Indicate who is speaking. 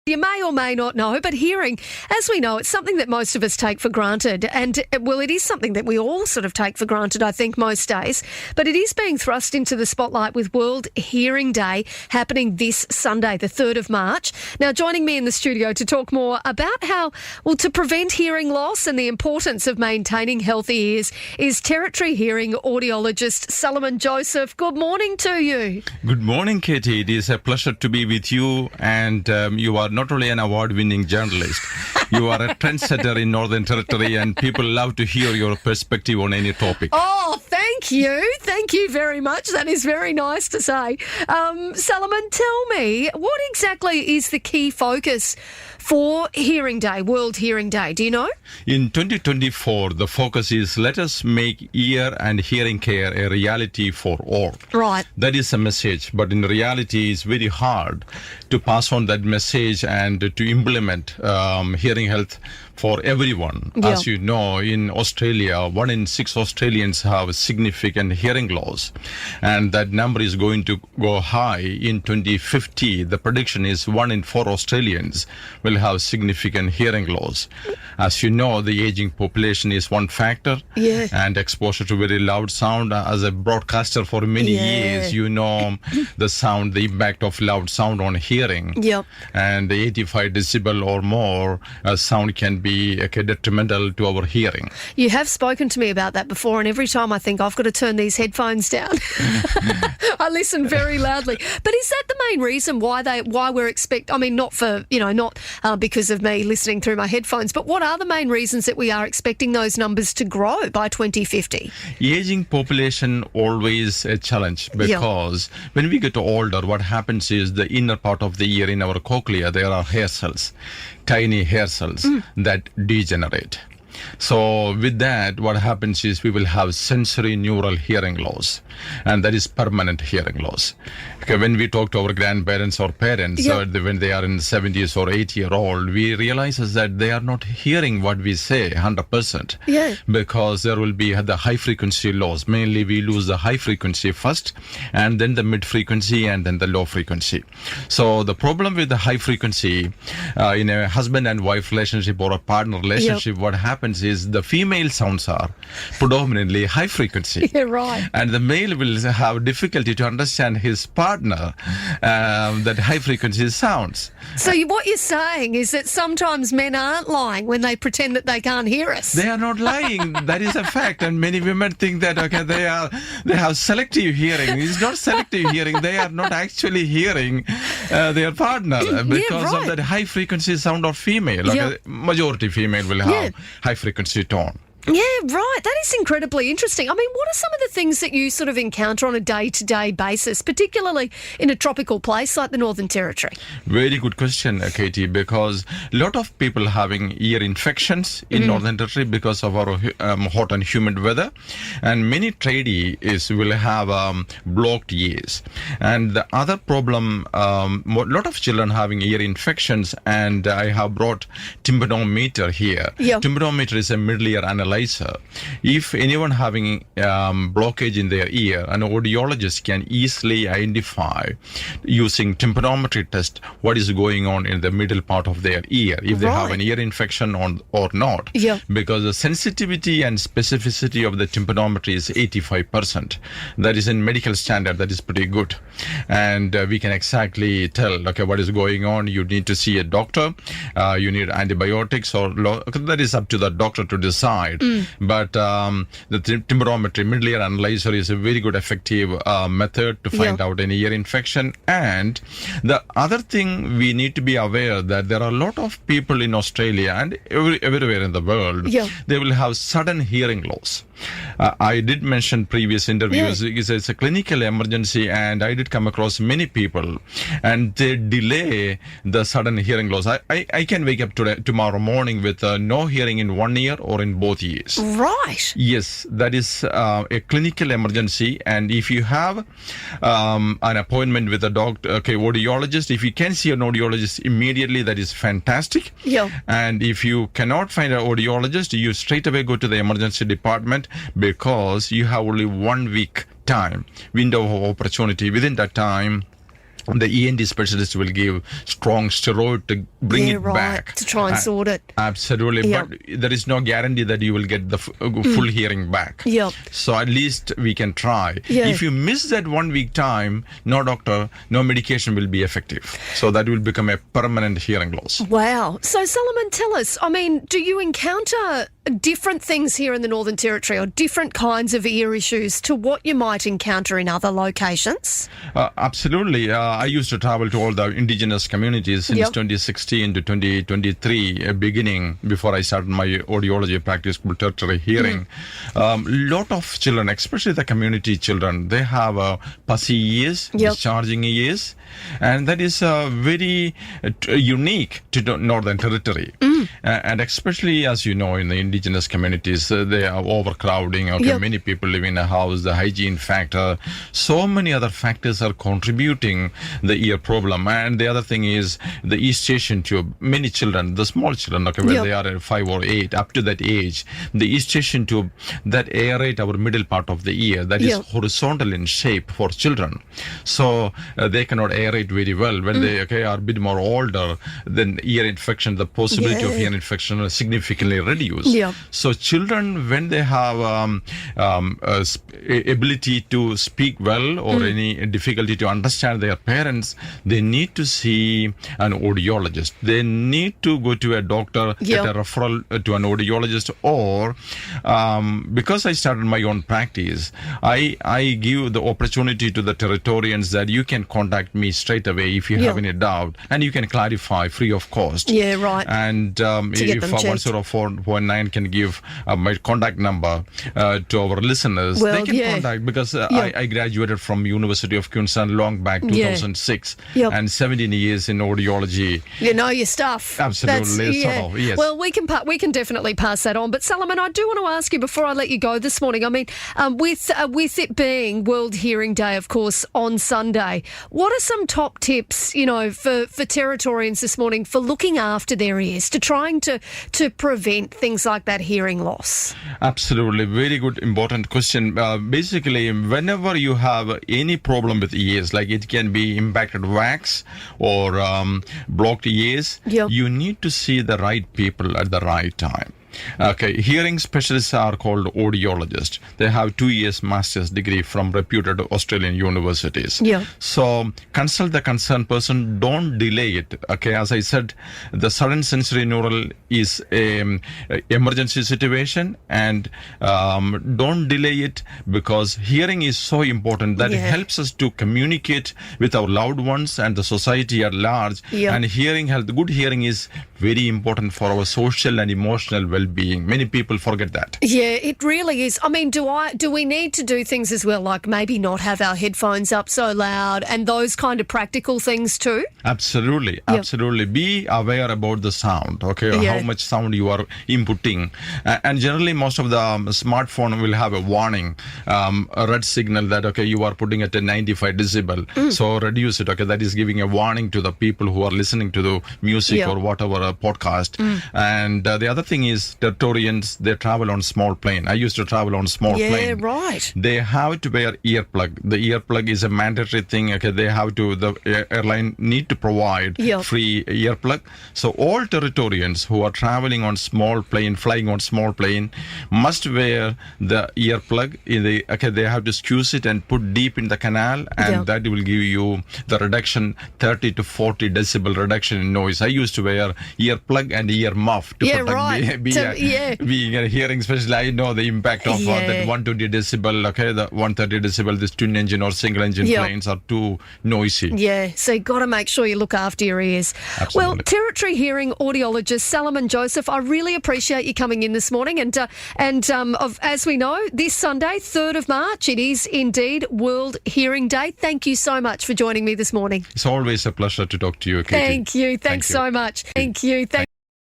Speaker 1: You may or may not know, but hearing, as we know, it's something that most of us take for granted. And, well, it is something that we all sort of take for granted, I think, most days. But it is being thrust into the spotlight with World Hearing Day happening this Sunday, the 3rd of March. Now, joining me in the studio to talk more about how, well, to prevent hearing loss and the importance of maintaining healthy ears is Territory Hearing Audiologist Solomon Joseph. Good morning to you.
Speaker 2: Good morning, Katie. It is a pleasure to be with you, and you are not only an award-winning journalist, you are a trendsetter in Northern Territory, and people love to hear your perspective on any topic.
Speaker 1: Oh, thank you. Thank you very much. That is very nice to say. Solomon, tell me, what exactly is the key focus for Hearing Day, World Hearing Day? Do you know?
Speaker 2: In 2024, the focus is let us make ear and hearing care a reality for all.
Speaker 1: Right.
Speaker 2: That is a message, but in reality, it's very hard to pass on that message and to implement hearing health for everyone.
Speaker 1: Yeah.
Speaker 2: As you know, in Australia, 1 in 6 Australians have significant hearing loss, and that number is going to go high in 2050. The prediction is 1 in 4 Australians will have significant hearing loss. As you know, the aging population is one factor, and exposure to very loud sound. As a broadcaster for many years, you know the sound, the impact of loud sound on hearing.
Speaker 1: Yep.
Speaker 2: And 85 decibel or more sound can be detrimental to our hearing.
Speaker 1: You have spoken to me about that before, and every time I think I've got to turn these headphones down, I listen very loudly. But is that the main reason why we're not for, not because of me listening through my headphones, but what are the main reasons that we are expecting those numbers to grow by 2050?
Speaker 2: Aging population always a challenge, because when we get older, what happens is the inner part of the ear in our cochlea, there are hair cells, tiny hair cells that degenerate. So with that, what happens is we will have sensory neural hearing loss, and that is permanent hearing loss. Okay, when we talk to our grandparents or parents, when they are in 70s or 80-year-old, we realize is that they are not hearing what we say 100%, because there will be the high frequency loss. Mainly we lose the high frequency first, and then the mid frequency, and then the low frequency. So the problem with the high frequency in a husband and wife relationship or a partner relationship, what happens is the female sounds are predominantly high frequency. And the male will have difficulty to understand his partner that high frequency sounds.
Speaker 1: So what you're saying is that sometimes men aren't lying when they pretend that they can't hear us.
Speaker 2: They are not lying. That is a fact. And many women think that they have selective hearing. It's not selective hearing. They are not actually hearing their partner because of that high frequency sound of female. Majority female will have high frequency tone.
Speaker 1: Yeah, right. That is incredibly interesting. I mean, what are some of the things that you sort of encounter on a day-to-day basis, particularly in a tropical place like the Northern Territory?
Speaker 2: Very good question, Katie, because a lot of people having ear infections in Northern Territory because of our hot and humid weather, and many tradies will have blocked ears. And the other problem, a lot of children having ear infections, and I have brought Tympanometry here. Tympanometry is a middle ear analyzer. If anyone having blockage in their ear, an audiologist can easily identify using tympanometry test what is going on in the middle part of their ear, if they have an ear infection or not. Because the sensitivity and specificity of the tympanometry is 85%. That is in medical standard, that is pretty good. And we can exactly tell, what is going on. You need to see a doctor, you need antibiotics, or that is up to the doctor to decide. But the tympanometry, middle ear analyzer, is a very good effective method to find out any ear infection. And the other thing we need to be aware that there are a lot of people in Australia and everywhere in the world, they will have sudden hearing loss. I did mention previous interviews, it's a clinical emergency, and I did come across many people, and they delay the sudden hearing loss. I can wake up tomorrow morning with no hearing in one ear or in both ears.
Speaker 1: Right.
Speaker 2: Yes, that is a clinical emergency, and if you have an appointment with a doctor, audiologist, if you can see an audiologist immediately, that is fantastic. And if you cannot find an audiologist, you straight away go to the emergency department, because you have only 1 week window of opportunity. Within that time, the ENT specialist will give strong steroid to bring it back.
Speaker 1: To try and sort it.
Speaker 2: Absolutely.
Speaker 1: Yep.
Speaker 2: But there is no guarantee that you will get the full hearing back.
Speaker 1: Yep.
Speaker 2: So at least we can try.
Speaker 1: Yeah.
Speaker 2: If you miss that 1 week time, no doctor, no medication will be effective. So that will become a permanent hearing loss.
Speaker 1: Wow. So, Solomon, tell us, I mean, do you encounter different things here in the Northern Territory or different kinds of ear issues to what you might encounter in other locations?
Speaker 2: Absolutely. I used to travel to all the indigenous communities since
Speaker 1: Yep.
Speaker 2: 2016 to 2023, beginning before I started my audiology practice called Territory Hearing. Lot of children, especially the community children, they have pussy ears,
Speaker 1: Yep.
Speaker 2: discharging ears, and that is very unique to the Northern Territory. And especially, as you know, in the indigenous communities, they are overcrowding. Okay,
Speaker 1: Yep.
Speaker 2: many people live in a house, the hygiene factor, so many other factors are contributing the ear problem. And the other thing is the eustachian tube. Many children, the small children, okay, when
Speaker 1: Yep.
Speaker 2: they are at 5 or 8, up to that age, the eustachian tube that aerate our middle part of the ear, that is
Speaker 1: Yep.
Speaker 2: horizontal in shape for children. So they cannot aerate very well. When they are a bit more older, then ear infection, the possibility of
Speaker 1: Yeah.
Speaker 2: ear infection is significantly reduced.
Speaker 1: Yep.
Speaker 2: So children, when they have ability to speak well or any difficulty to understand their parents, they need to see an audiologist. They need to go to a doctor,
Speaker 1: Yep.
Speaker 2: get a referral to an audiologist, or because I started my own practice, I give the opportunity to the Territorians that you can contact me straight away if you
Speaker 1: Yep.
Speaker 2: have any doubt, and you can clarify free of cost.
Speaker 1: Yeah, right.
Speaker 2: And
Speaker 1: get
Speaker 2: if
Speaker 1: them checked.
Speaker 2: 104.9 can give my contact number to our listeners,
Speaker 1: Well,
Speaker 2: they can
Speaker 1: yeah.
Speaker 2: contact, because
Speaker 1: Yeah.
Speaker 2: I graduated from University of Queensland long back,
Speaker 1: Yeah.
Speaker 2: 2006,
Speaker 1: Yep.
Speaker 2: and 17 years in audiology.
Speaker 1: You know your stuff.
Speaker 2: Absolutely, sort of, yes.
Speaker 1: Well, we can definitely pass that on. But Solomon, I do want to ask you before I let you go this morning. I mean, with it being World Hearing Day, of course, on Sunday, what are some top tips, for Territorians this morning for looking after their ears, to trying to prevent things like that hearing loss?
Speaker 2: Absolutely. Very good, important question. Basically, whenever you have any problem with ears, like it can be impacted wax or blocked ears,
Speaker 1: Yep.
Speaker 2: you need to see the right people at the right time. Okay, hearing specialists are called audiologists. They have 2 years master's degree from reputed Australian universities.
Speaker 1: Yeah.
Speaker 2: So consult the concerned person. Don't delay it. Okay, as I said, the sudden sensory neural is a emergency situation, and don't delay it, because hearing is so important that it
Speaker 1: Yeah.
Speaker 2: helps us to communicate with our loved ones and the society at large.
Speaker 1: Yeah.
Speaker 2: And hearing health, good hearing is very important for our social and emotional well-being. Many people forget that.
Speaker 1: Yeah, it really is. I mean, do we need to do things as well, like maybe not have our headphones up so loud and those kind of practical things too?
Speaker 2: Absolutely,
Speaker 1: Yep.
Speaker 2: absolutely. Be aware about the sound, okay,
Speaker 1: Yeah.
Speaker 2: how much sound you are inputting. And generally, most of the smartphone will have a warning, a red signal that, okay, you are putting it at 95 decibel. So reduce it, okay. That is giving a warning to the people who are listening to the music
Speaker 1: Yeah.
Speaker 2: or whatever podcast. And the other thing is, Territorians, they travel on small plane. I used to travel on small plane.
Speaker 1: Yeah, right.
Speaker 2: They have to wear earplug. The earplug is a mandatory thing. Okay, the airline need to provide
Speaker 1: Yep.
Speaker 2: free earplug. So all Territorians who are traveling on small plane, flying on small plane, must wear the earplug. They have to squeeze it and put deep in the canal, and
Speaker 1: Yep.
Speaker 2: that will give you the reduction, 30 to 40 decibel reduction in noise. I used to wear earplug and ear muff to
Speaker 1: Yeah,
Speaker 2: protect
Speaker 1: right.
Speaker 2: being a hearing specialist. I know the impact of
Speaker 1: Yeah.
Speaker 2: that 120 decibel, okay, the 130 decibel, this twin engine or single engine
Speaker 1: Yep.
Speaker 2: planes are too noisy.
Speaker 1: Yeah, so you've got to make sure you look after your ears.
Speaker 2: Absolutely.
Speaker 1: Well, Territory Hearing audiologist Solomon Joseph, I really appreciate you coming in this morning. As we know, this Sunday, 3rd of March, it is indeed World Hearing Day. Thank you so much for joining me this morning.
Speaker 2: It's always a pleasure to talk to you, Katie.
Speaker 1: Thank you. Thanks
Speaker 2: you.
Speaker 1: so much. Thank you.